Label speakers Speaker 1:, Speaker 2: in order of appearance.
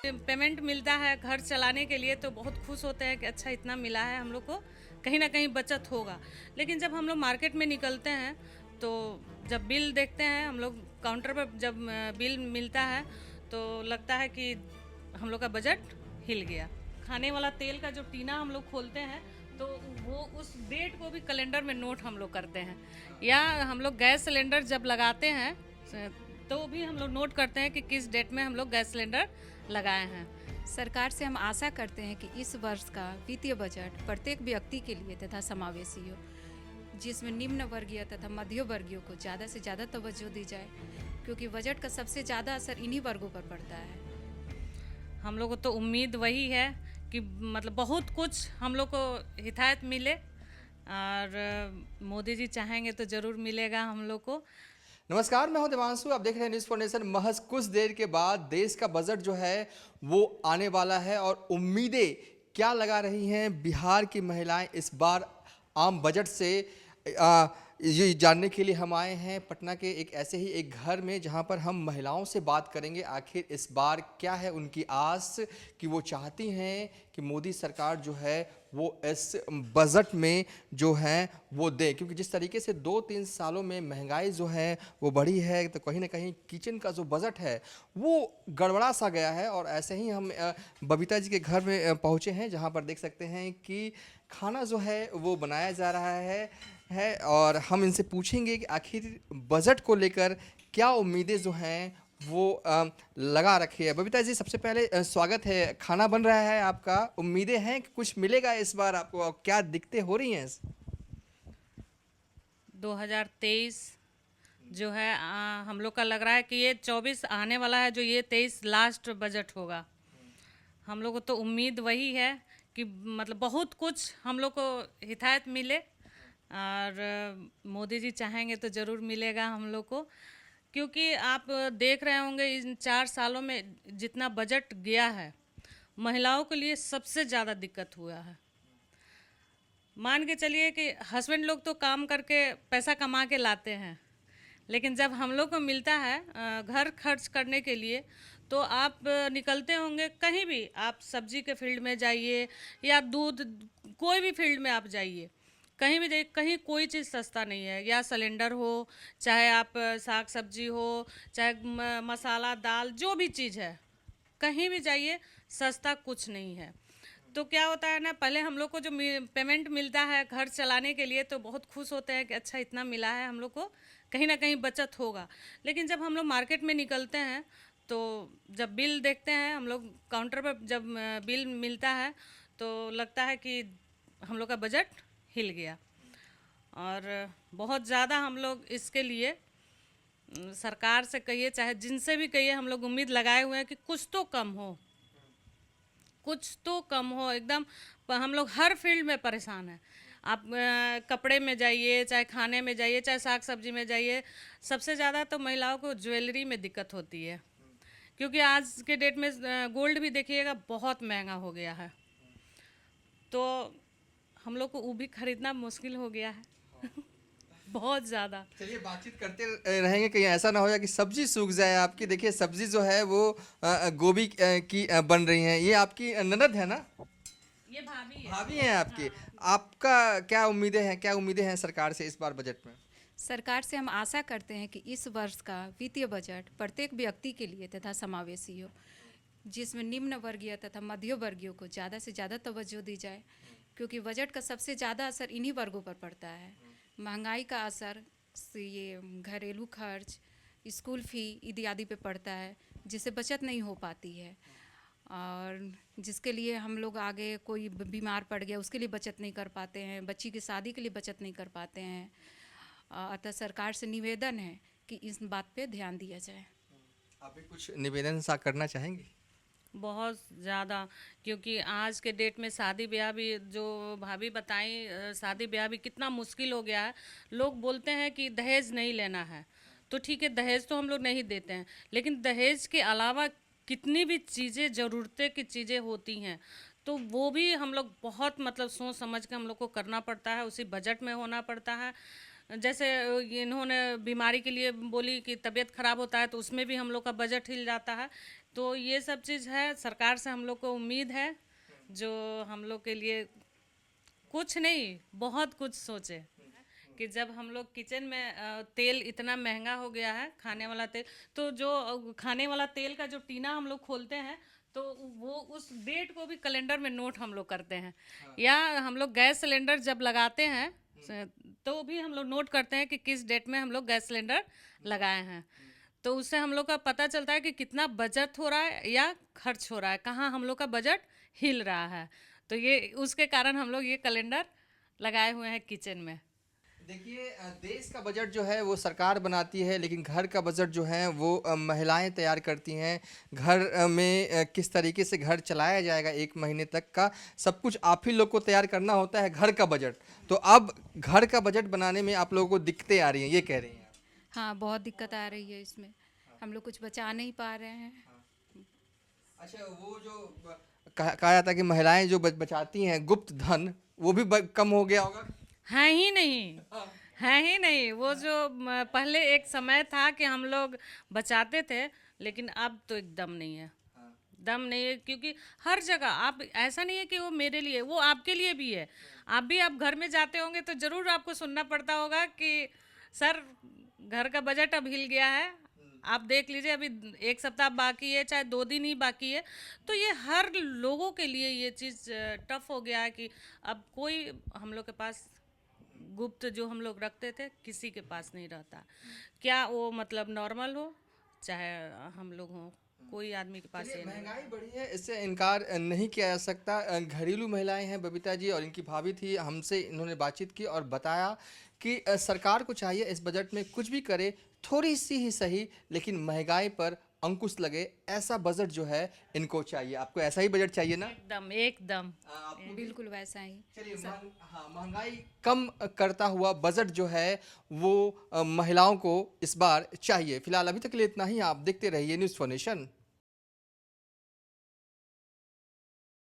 Speaker 1: Payment मिलता है घर चलाने के लिए तो बहुत खुश होते हैं कि अच्छा इतना मिला है हम लोग को, कहीं ना कहीं बचत होगा। लेकिन जब हम लोग मार्केट में निकलते हैं तो जब बिल देखते हैं हम लोग काउंटर पर, जब बिल मिलता है तो लगता है कि हम लोग का बजट हिल गया। खाने वाला तेल का जो टीना हम लोग खोलते हैं तो वो उस डेट को भी कैलेंडर में नोट हम लोग करते हैं, या हम लोग गैस सिलेंडर जब लगाते हैं तो भी हम लोग नोट करते हैं कि किस डेट में हम लोग गैस सिलेंडर लगाए हैं।
Speaker 2: सरकार से हम आशा करते हैं कि इस वर्ष का वित्तीय बजट प्रत्येक व्यक्ति के लिए तथा समावेशी हो, जिसमें निम्न वर्गीय तथा मध्य वर्गीय को ज़्यादा से ज़्यादा तवज्जो दी जाए, क्योंकि बजट का सबसे ज़्यादा असर इन्हीं वर्गों पर पड़ता है।
Speaker 1: हम लोग को तो उम्मीद वही है कि मतलब बहुत कुछ हम लोग को हिदायत मिले, और मोदी जी चाहेंगे तो ज़रूर मिलेगा हम लोग को।
Speaker 3: नमस्कार, मैं हूं देवांशु। आप देख रहे हैं न्यूज़ फॉर नेशन। महज कुछ देर के बाद देश का बजट जो है वो आने वाला है और उम्मीदें क्या लगा रही हैं बिहार की महिलाएं इस बार आम बजट से, ये जानने के लिए हम आए हैं पटना के एक ऐसे ही एक घर में जहां पर हम महिलाओं से बात करेंगे आखिर इस बार क्या है उनकी आस कि वो चाहती हैं कि मोदी सरकार जो है वो इस बजट में जो है वो दे, क्योंकि जिस तरीके से 2-3 सालों में महंगाई जो है वो बढ़ी है तो कहीं ना कहीं किचन का जो बजट है वो गड़बड़ा सा गया है। और ऐसे ही हम बबीता जी के घर में पहुँचे हैं जहाँ पर देख सकते हैं कि खाना जो है वो बनाया जा रहा है और हम इनसे पूछेंगे कि आखिर बजट को लेकर क्या उम्मीदें जो हैं वो लगा रखी है। बबीता जी, सबसे पहले स्वागत है। खाना बन रहा है आपका, उम्मीदें हैं कि कुछ मिलेगा इस बार आपको, और क्या दिक्कतें हो रही हैं?
Speaker 1: 2023 जो है हम लोग का लग रहा है कि ये 24 आने वाला है, जो ये 23 लास्ट बजट होगा। हम लोग को तो उम्मीद वही है कि मतलब बहुत कुछ हम लोग को हिदायत मिले, और मोदी जी चाहेंगे तो ज़रूर मिलेगा हम लोग को। क्योंकि आप देख रहे होंगे इन 4 सालों में जितना बजट गया है, महिलाओं के लिए सबसे ज़्यादा दिक्कत हुआ है। मान के चलिए कि हस्बैंड लोग तो काम करके पैसा कमा के लाते हैं, लेकिन जब हम लोग को मिलता है घर खर्च करने के लिए, तो आप निकलते होंगे कहीं भी, आप सब्जी के फील्ड में जाइए या दूध, कोई भी फील्ड में आप जाइए, कहीं भी जाइए, कहीं कोई चीज़ सस्ता नहीं है। या सिलेंडर हो, चाहे आप साग सब्जी हो, चाहे मसाला दाल, जो भी चीज़ है, कहीं भी जाइए सस्ता कुछ नहीं है। तो क्या होता है ना, पहले हम लोग को जो पेमेंट मिलता है घर चलाने के लिए तो बहुत खुश होते हैं कि अच्छा इतना मिला है हम लोग को, कहीं ना कहीं बचत होगा। लेकिन जब हम लोग मार्केट में निकलते हैं तो जब बिल देखते हैं हम लोग काउंटर पर, जब बिल मिलता है तो लगता है कि हम लोग का बजट हिल गया। और बहुत ज़्यादा हम लोग इसके लिए सरकार से कहिए चाहे जिनसे भी कहिए, हम लोग उम्मीद लगाए हुए हैं कि कुछ तो कम हो, कुछ तो कम हो एकदम। हम लोग हर फील्ड में परेशान हैं। आप कपड़े में जाइए, चाहे खाने में जाइए, चाहे साग सब्जी में जाइए, सबसे ज़्यादा तो महिलाओं को ज्वेलरी में दिक्कत होती है। क्योंकि आज के डेट में गोल्ड भी देखिएगा बहुत महंगा हो गया है, तो हम लोग को वो भी खरीदना मुश्किल हो गया है बहुत ज़्यादा।
Speaker 3: चलिए, बातचीत करते रहेंगे, कहीं ऐसा ना हो जाए कि सब्जी सूख जाए आपकी। देखिए, सब्जी जो है वो गोभी की बन रही है। ये आपकी ननद है ना?
Speaker 1: ये भाभी है।
Speaker 3: भाभी हैं आपकी।
Speaker 1: हाँ।
Speaker 3: आपका क्या उम्मीदें हैं सरकार से इस बार बजट में?
Speaker 2: सरकार से हम आशा करते हैं कि इस वर्ष का वित्तीय बजट प्रत्येक व्यक्ति के लिए तथा समावेशी हो, जिसमें निम्न वर्गीय तथा मध्य वर्गीय को ज़्यादा से ज़्यादा तवज्जो दी जाए, क्योंकि बजट का सबसे ज़्यादा असर इन्हीं वर्गों पर पड़ता है। महंगाई का असर ये घरेलू खर्च, स्कूल फ़ी इत्यादि पे पड़ता है, जिससे बचत नहीं हो पाती है। और जिसके लिए हम लोग आगे कोई बीमार पड़ गया उसके लिए बचत नहीं कर पाते हैं, बच्ची की शादी के लिए बचत नहीं कर पाते हैं। अतः सरकार से निवेदन है कि इस बात पे ध्यान दिया जाए।
Speaker 3: आप भी कुछ निवेदन सा करना चाहेंगे?
Speaker 1: बहुत ज़्यादा, क्योंकि आज के डेट में शादी ब्याह भी, जो भाभी बताई, शादी ब्याह भी कितना मुश्किल हो गया है। लोग बोलते हैं कि दहेज नहीं लेना है, तो ठीक है दहेज तो हम लोग नहीं देते हैं, लेकिन दहेज के अलावा कितनी भी चीज़ें, ज़रूरतें की चीज़ें होती हैं, तो वो भी हम लोग बहुत मतलब सोच समझ के हम लोग को करना पड़ता है, उसी बजट में होना पड़ता है। जैसे इन्होंने बीमारी के लिए बोली कि तबीयत खराब होता है तो उसमें भी हम लोग का बजट हिल जाता है। तो ये सब चीज़ है, सरकार से हम लोग को उम्मीद है जो हम लोग के लिए कुछ नहीं बहुत कुछ सोचे कि जब हम लोग किचन में तेल इतना महंगा हो गया है, खाने वाला तेल, तो जो खाने वाला तेल का जो टीना हम लोग खोलते हैं तो वो उस डेट को भी कैलेंडर में नोट हम लोग करते हैं। या हम लोग गैस सिलेंडर जब लगाते हैं तो भी हम लोग नोट करते हैं कि किस डेट में हम लोग गैस सिलेंडर लगाए हैं। तो उससे हम लोग का पता चलता है कि कितना बचत हो रहा है या खर्च हो रहा है, कहाँ हम लोग का बजट हिल रहा है। तो ये उसके कारण हम लोग ये कैलेंडर लगाए हुए हैं किचन में।
Speaker 3: देखिए देश का बजट जो है वो सरकार बनाती है, लेकिन घर का बजट जो है वो महिलाएं तैयार करती हैं। घर में किस तरीके से घर चलाया जाएगा एक महीने तक का सब कुछ आप ही लोग को तैयार करना होता है, घर का बजट। तो अब घर का बजट बनाने में आप लोगों को दिक्कतें आ रही हैं, ये कह रही हैं आप?
Speaker 2: हाँ, बहुत दिक्कत आ रही है इसमें। हम लोग कुछ बचा नहीं पा रहे हैं।
Speaker 3: अच्छा, वो जो कहा जाता है कि महिलाएं जो बचाती हैं गुप्त धन, वो भी कम हो गया होगा।
Speaker 1: है ही नहीं, है ही नहीं। वो जो पहले एक समय था कि हम लोग बचाते थे, लेकिन अब तो एकदम नहीं है, दम नहीं है। क्योंकि हर जगह आप, ऐसा नहीं है कि वो मेरे लिए, वो आपके लिए भी है। आप घर में जाते होंगे तो ज़रूर आपको सुनना पड़ता होगा कि सर घर का बजट अब हिल गया है। आप देख लीजिए, अभी 1 सप्ताह बाकी है, चाहे 2 दिन ही बाकी है। तो ये हर लोगों के लिए ये चीज़ टफ हो गया है कि अब कोई हम लोग के पास गुप्त जो हम लोग रखते थे किसी के पास नहीं रहता। क्या वो मतलब नॉर्मल हो चाहे हम लोग हों, कोई आदमी के पास ये नहीं।
Speaker 3: महंगाई बढ़ी है, इससे इनकार नहीं किया जा सकता। घरेलू महिलाएं हैं बबीता जी और इनकी भाभी थी, हमसे इन्होंने बातचीत की और बताया कि सरकार को चाहिए इस बजट में कुछ भी करे, थोड़ी सी ही सही, लेकिन महंगाई पर अंकुश लगे, ऐसा बजट जो है इनको चाहिए। आपको ऐसा ही बजट चाहिए ना?
Speaker 1: एकदम एकदम।
Speaker 3: आपको
Speaker 2: बिल्कुल वैसा ही।
Speaker 3: चलिए हाँ, महंगाई कम करता हुआ बजट जो है वो महिलाओं को इस बार चाहिए। फिलहाल अभी तक के लिए इतना ही। आप देखते रहिए न्यूज़ फॉर नेशन।